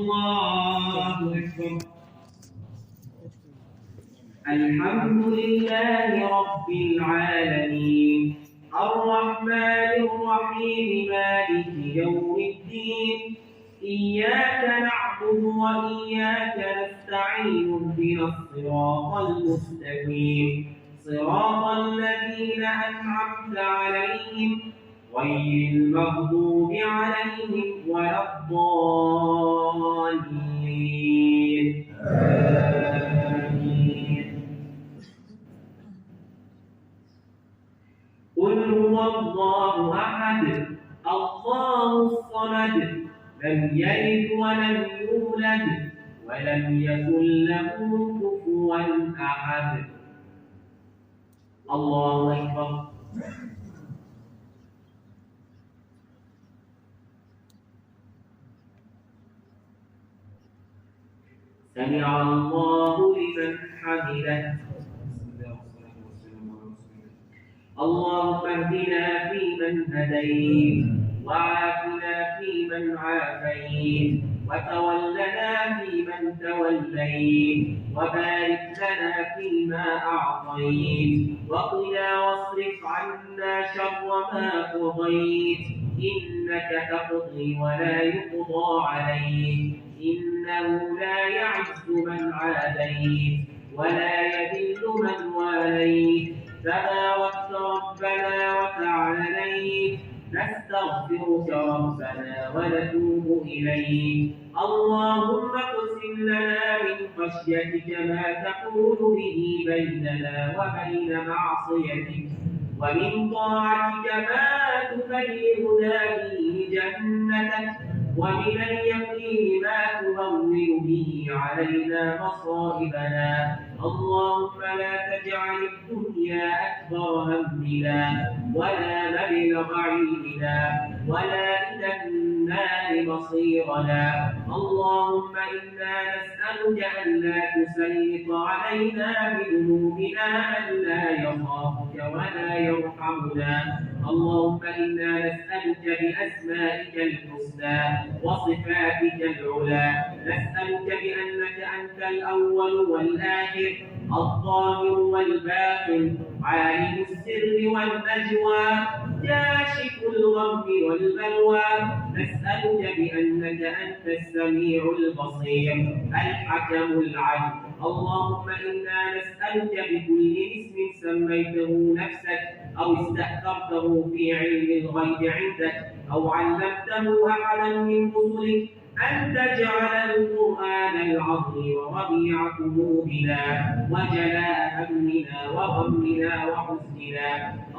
الله أكبر. الحمد لله رب العالمين الرحمن الرحيم مالك يوم الدين إياك نعبد وإياك نستعين اهدنا الصراط المستقيم صراط الذين أنعمت عليهم غير المغضوب عليهم ولا الضالين. آمين. قل هو الله أحد الله الصمد لم يلد ولم يولد ولم يكن له كفوا أحد. الله أكبر. سمع الله لمن حمده. اللهم اهدنا فيمن هديت وعافنا فيمن عافيت وتولنا فيمن توليت وبارك لنا فيما أعطيت وقنا واصرف عنا شر ما قضيت إنك تقضي ولا يقضى عليك إنه لا يعز من عاديت ولا يذل من واليت تباركت ربنا وتعاليت نستغفرك ربنا ونتوب إليك. اللهم اقسم لنا من خشيتك ما تحول به بيننا وبين معصيتك ومن طاعتك ما تبلغنا به جنتك ومن اليقين ما تهون به علينا مصائبنا. اللهم لا تجعل الدنيا أكبر همنا ولا مبلغ علمنا ولا إلى النار مصيرنا. اللهم إنا نسألك أن لا تسلط علينا بذنوبنا من لا يخافك ولا يرحمنا. اللهم إنا نسألك بأسمائك الحسنى وصفاتك العلى نسألك بأنك أنت الأول والآخر الظاهر والباطن عالم السر والنجوى كاشف الغم والبلوى. نسألك بأنك أنت السميع البصير الحكم العدل. اللهم إنا نسألك بكل اسم سميته نفسك أو استأثرته في علم الغيب عندك أو علمته أحدا من رسلك أن تجعل القرآن العظيم ربيع قلوبنا وجلاء همنا وغمنا وحزننا.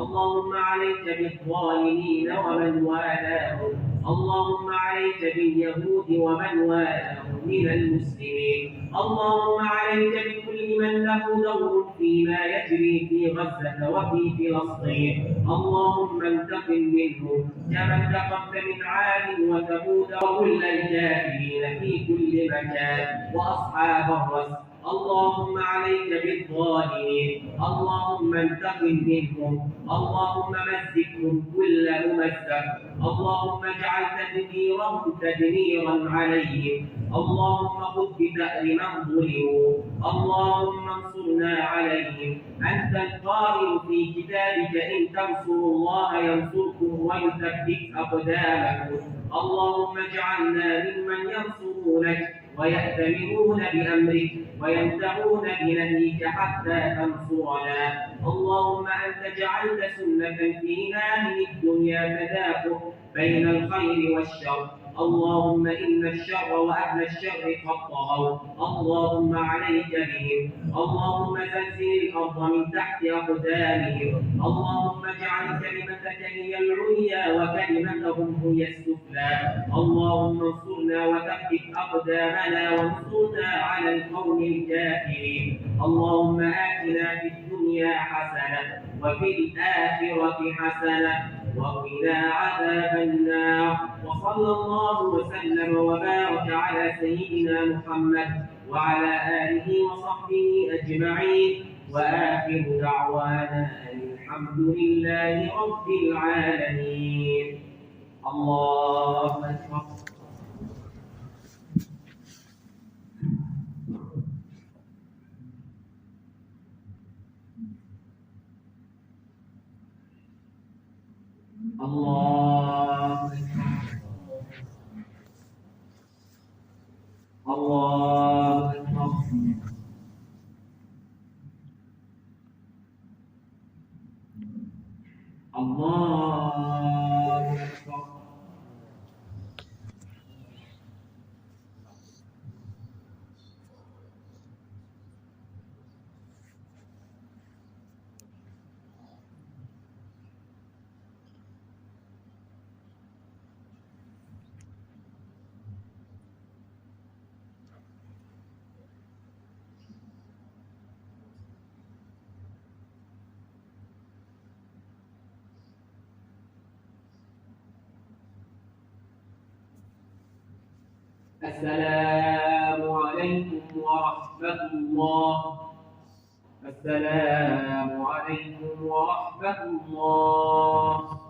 اللهم عليك بالظالمين ومن والاهم. اللهم عليك باليهود ومن والاهم من المسلمين. اللهم عليك بكل من له دور فيما يجري في غزة وفي فلسطين. اللهم انتقم منهم كما انتقمت من عاد وثمود وكل الكافرين في كل مكان وأصحاب الرس. اللهم عليك بالظالمين. اللهم انتقم منهم. اللهم مزقهم كل ممزق. اللهم اجعل تدميرهم تدميرا عليهم. اللهم خذ بثأر من ظلموا. اللهم انصرنا عليهم. أنت القائل في كتابك إن تنصروا الله ينصركم ويثبت أقدامكم. اللهم اجعلنا ممن ينصرونك ويأتمرون بأمرك وينتهون بنهيك حتى تنصرنا. اللهم أنت جعلت سنة فينا من الدنيا تدافع بين الخير والشر. اللهم إن الشر وأهل الشر قد طغوا. اللهم عليك بهم. اللهم زلزل الأرض من تحت أقدامهم. اللهم اجعل كلمتك هي العليا وكلمتهم هي السفلى. اللهم انصرنا وثبت أقدامنا وانصرنا على القوم الكافرين. اللهم آتنا في الدنيا حسنة وفي الآخرة حسنة وقنا عذاب النار. وصلى الله وسلم وبارك على سيدنا محمد وعلى آله وصحبه أجمعين وآخر دعوانا الحمد لله رب العالمين. الله أكبر. الله أكبر. الله أكبر. السلام عليكم ورحمة الله. السلام عليكم ورحمة الله.